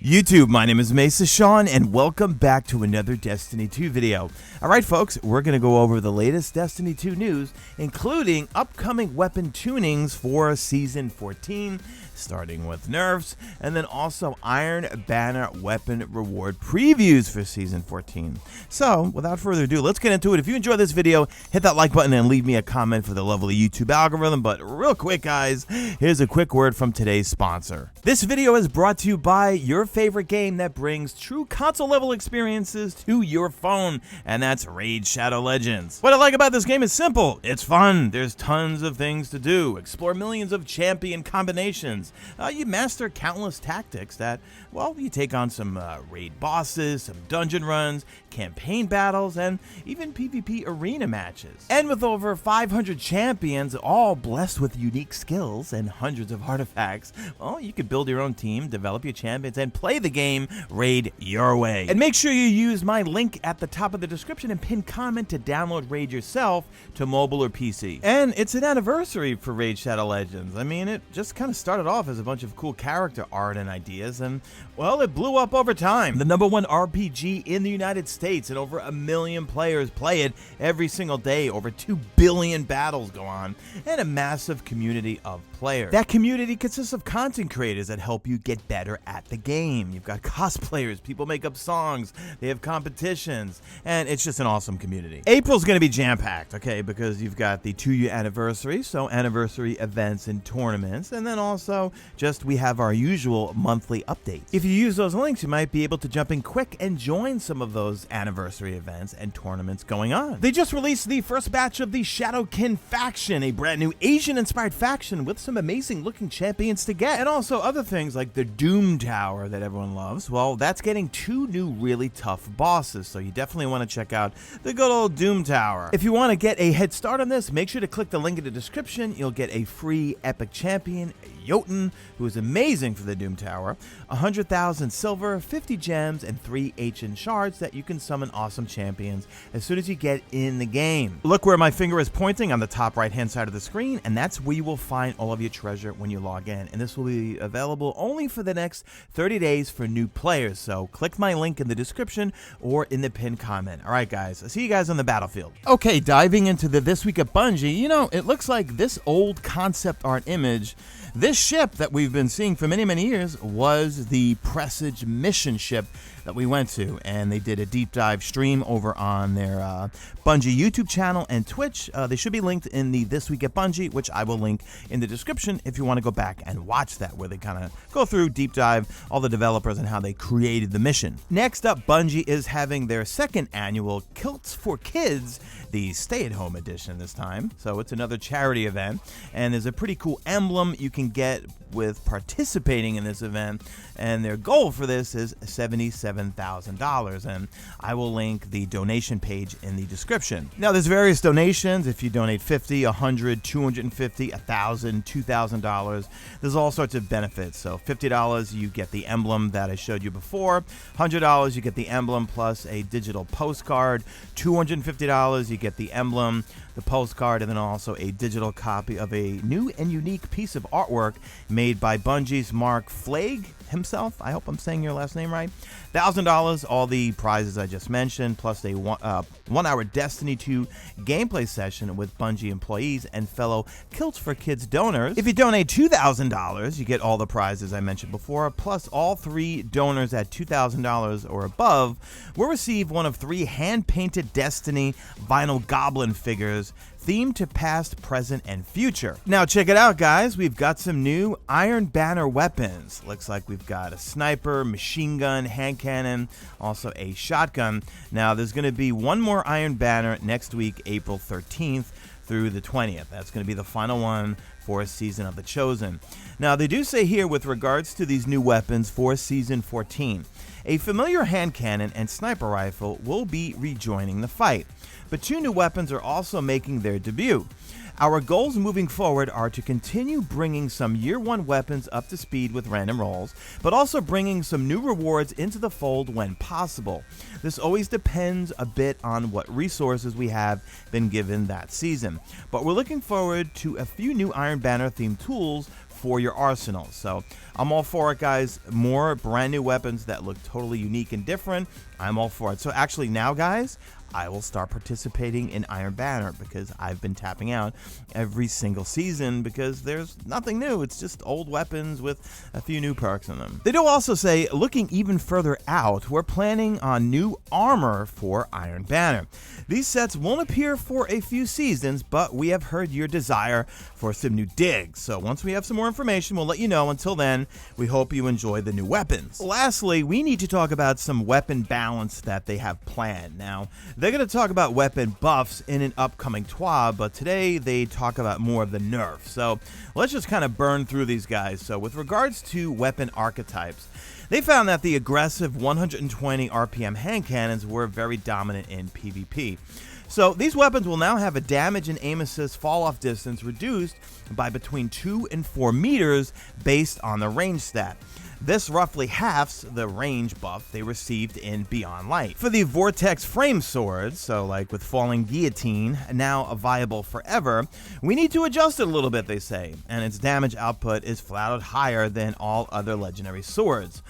YouTube, my name is Mesa Sean, and welcome back to another Destiny 2 video. Alright folks, we're going to go over the latest Destiny 2 news, including upcoming weapon tunings for Season 14, starting with nerfs, and then also Iron Banner weapon reward previews for Season 14. So, without further ado, let's get into it. If you enjoyed this video, hit that like button and leave me a comment for the lovely YouTube algorithm. But real quick guys, here's a quick word from today's sponsor. This video is brought to you by your favorite game that brings true console level experiences to your phone, and that's Raid Shadow Legends. What I like about this game is simple. It's fun. There's tons of things to do. Explore millions of champion combinations. You master countless tactics that, well, you take on some raid bosses, some dungeon runs, campaign battles, and even PvP arena matches. And with over 500 champions, all blessed with unique skills and hundreds of artifacts, well, you could build your own team, develop your champions, and play the game Raid your way. And make sure you use my link at the top of the description and pin comment to download Raid yourself to mobile or PC. And it's an anniversary for Raid Shadow Legends. I mean, it just kind of started off as a bunch of cool character art and ideas, and well, it blew up over time. The #1 RPG in the United States, and over 1 million players play it every single day. Over 2 billion battles go on, and a massive community of players. That community consists of content creators that help you get better at the game. You've got cosplayers, people make up songs, they have competitions, and it's just an awesome community. April's gonna be jam-packed, okay, because you've got the 2-year anniversary, so anniversary events and tournaments, and then also just we have our usual monthly updates. If you use those links, you might be able to jump in quick and join some of those anniversary events and tournaments going on. They just released the first batch of the Shadowkin faction, a brand new Asian-inspired faction with some amazing looking champions to get, and also other things like the Doom Tower that everyone loves. Well, that's getting 2 new really tough bosses, so you definitely want to check out the good old Doom Tower. If you want to get a head start on this, make sure to click the link in the description. You'll get a free epic champion, Jotun, who is amazing for the Doom Tower, 100,000 silver, 50 gems, and 3 ancient shards that you can summon awesome champions as soon as you get in the game. Look where my finger is pointing on the top right hand side of the screen, and that's where you will find all of your treasure when you log in, and this will be available only for the next 30 days for new players, so click my link in the description or in the pinned comment. Alright guys, I'll see you guys on the battlefield. Okay, diving into the This Week at Bungie, you know, it looks like this old concept art image, this ship that we've been seeing for many years, was the Presage mission ship that we went to, and they did a deep dive stream over on their Bungie YouTube channel and Twitch. They should be linked in the This Week at Bungie, which I will link in the description if you want to go back and watch that, where they kind of go through, deep dive all the developers and how they created the mission. Next up, Bungie is having their 2nd annual Kilts for Kids, the stay-at-home edition this time. So it's another charity event, and there's a pretty cool emblem you can get with participating in this event, and their goal for this is $77,000, and I will link the donation page in the description. Now there's various donations. If you donate $50, $100, $250, $1,000, $2,000, there's all sorts of benefits. So $50 you get the emblem that I showed you before, $100 you get the emblem plus a digital postcard, $250 you get the emblem, the postcard, and then also a digital copy of a new and unique piece of artwork made by Bungie's Mark Flagg himself. I hope I'm saying your last name right. $1,000, all the prizes I just mentioned, plus a 1-hour Destiny 2 gameplay session with Bungie employees and fellow Kilts for Kids donors. If you donate $2,000, you get all the prizes I mentioned before, plus all 3 donors at $2,000 or above will receive one of 3 hand-painted Destiny vinyl goblin figures themed to past, present, and future. Now check it out guys, we've got some new Iron Banner weapons. Looks like we've got a sniper, machine gun, hand cannon, also a shotgun. Now there's going to be one more Iron Banner next week, April 13th through the 20th. That's going to be the final one for Season of the Chosen. Now they do say here with regards to these new weapons for Season 14, a familiar hand cannon and sniper rifle will be rejoining the fight, but 2 new weapons are also making their debut. Our goals moving forward are to continue bringing some Year 1 weapons up to speed with random rolls, but also bringing some new rewards into the fold when possible. This always depends a bit on what resources we have been given that season, but we're looking forward to a few new Iron Banner themed tools for your arsenal. So I'm all for it, guys. More brand new weapons that look totally unique and different. I'm all for it. So actually now, guys, I will start participating in Iron Banner because I've been tapping out every single season because there's nothing new. It's just old weapons with a few new perks in them. They do also say, looking even further out, we're planning on new armor for Iron Banner. These sets won't appear for a few seasons, but we have heard your desire for some new digs. So once we have some more information, we'll let you know. Until then, we hope you enjoy the new weapons. Lastly, we need to talk about some weapon balance that they have planned. Now, they're going to talk about weapon buffs in an upcoming TWAB, but today they talk about more of the nerfs. So let's just kind of burn through these guys. So with regards to weapon archetypes, they found that the aggressive 120 RPM hand cannons were very dominant in PvP. So these weapons will now have a damage and aim assist fall off distance reduced by between 2 and 4 meters based on the range stat. This roughly halves the range buff they received in Beyond Light. For the Vortex frame swords, so like with Falling Guillotine, now viable forever, we need to adjust it a little bit, they say, and its damage output is flat out higher than all other legendary swords.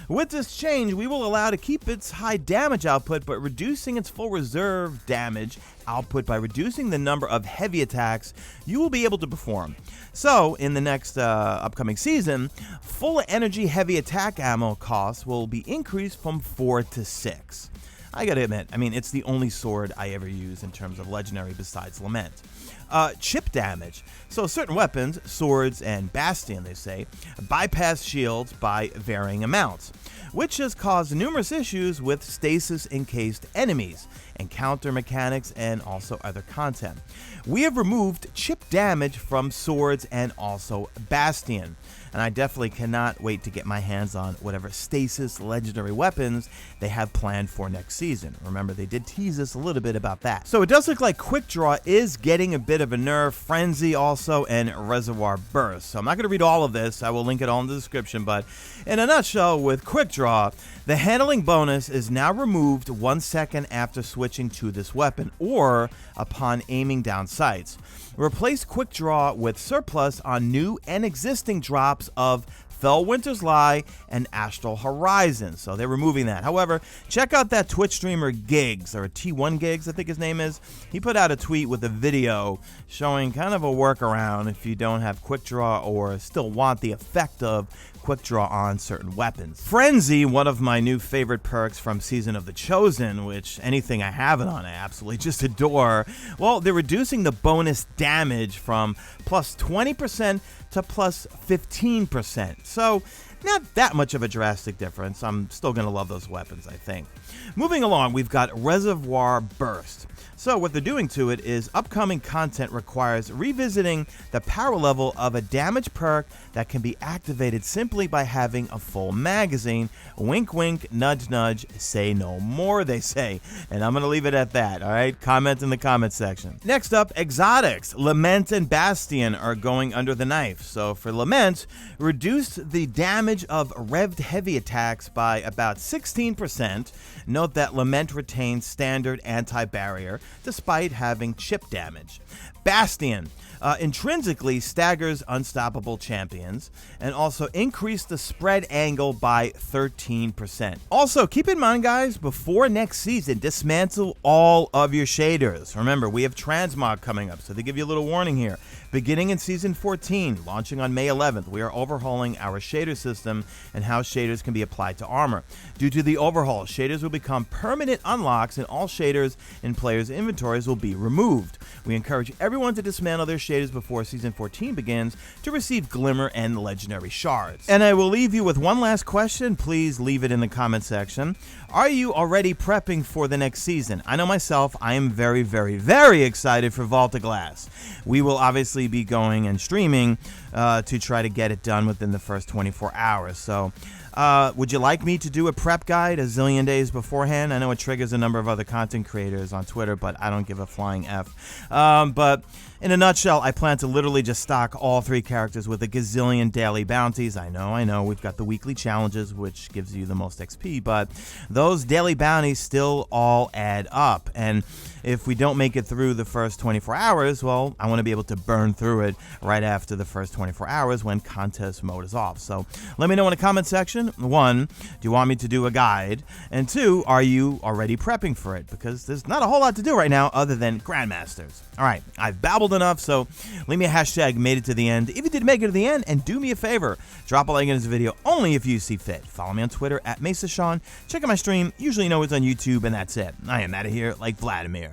With this change, we will allow to keep its high damage output, but reducing its full reserve damage output by reducing the number of heavy attacks you will be able to perform. So, in the next upcoming season, full energy heavy attack ammo costs will be increased from 4 to 6. I gotta admit, I mean, it's the only sword I ever use in terms of legendary besides Lament. Chip damage. So certain weapons, swords and Bastion, they say, bypass shields by varying amounts, which has caused numerous issues with stasis encased enemies, encounter mechanics, and also other content. We have removed chip damage from swords and also Bastion, and I definitely cannot wait to get my hands on whatever stasis legendary weapons they have planned for next season. Remember, they did tease us a little bit about that. So it does look like Quick Draw is getting a bit of a nerf, Frenzy also, and Reservoir Burst. So I'm not going to read all of this. I will link it all in the description, but in a nutshell, with Quick Draw, the handling bonus is now removed 1 second after switching to this weapon or upon aiming down sights. Replace Quick Draw with surplus on new and existing drops of Fellwinter's Lie and Astral Horizon. So they're removing that. However, check out that Twitch streamer Gigs, or T1 Gigs, I think his name is. He put out a tweet with a video showing kind of a workaround if you don't have Quick Draw or still want the effect of Quick Draw on certain weapons. Frenzy, one of my new favorite perks from Season of the Chosen, which anything I have it on I absolutely just adore. Well, they're reducing the bonus damage from plus 20% to plus 15%. So not that much of a drastic difference. I'm still going to love those weapons, I think. Moving along, we've got Reservoir Burst. So what they're doing to it is upcoming content requires revisiting the power level of a damage perk that can be activated simply by having a full magazine. Wink, wink, nudge, nudge, say no more, they say. And I'm going to leave it at that, all right? Comment in the comment section. Next up, exotics. Lament and Bastion are going under the knife. So for Lament, reduce the damage of revved heavy attacks by about 16%. Note that Lament retains standard anti-barrier despite having chip damage. Bastion intrinsically staggers unstoppable champions and also increase the spread angle by 13%. Also, keep in mind, guys, before next season, dismantle all of your shaders. Remember, we have transmog coming up, so they give you a little warning here. Beginning in Season 14, launching on May 11th, we are overhauling our shader system and how shaders can be applied to armor. Due to the overhaul, shaders will become permanent unlocks and all shaders in players' inventories will be removed. We encourage everyone to dismantle their shaders before Season 14 begins to receive Glimmer and Legendary Shards. And I will leave you with one last question. Please leave it in the comment section. Are you already prepping for the next season? I know myself, I am very, very, very excited for Vault of Glass. We will obviously be going and streaming to try to get it done within the first 24 hours. So Would you like me to do a prep guide a zillion days beforehand? I know it triggers a number of other content creators on Twitter, but I don't give a flying F. But in a nutshell, I plan to literally just stock all 3 characters with a gazillion daily bounties. I know, we've got the weekly challenges, which gives you the most XP, but those daily bounties still all add up. And if we don't make it through the first 24 hours, well, I want to be able to burn through it right after the first 24 hours when contest mode is off. So let me know in the comment section. 1, do you want me to do a guide? And 2, are you already prepping for it? Because there's not a whole lot to do right now other than Grandmasters. All right, I've babbled enough, so leave me a hashtag made it to the end. If you did make it to the end, and do me a favor, drop a like in this video only if you see fit. Follow me on Twitter at Mesa Sean. Check out my stream, usually you know it's on YouTube, and that's it. I am out of here like Vladimir.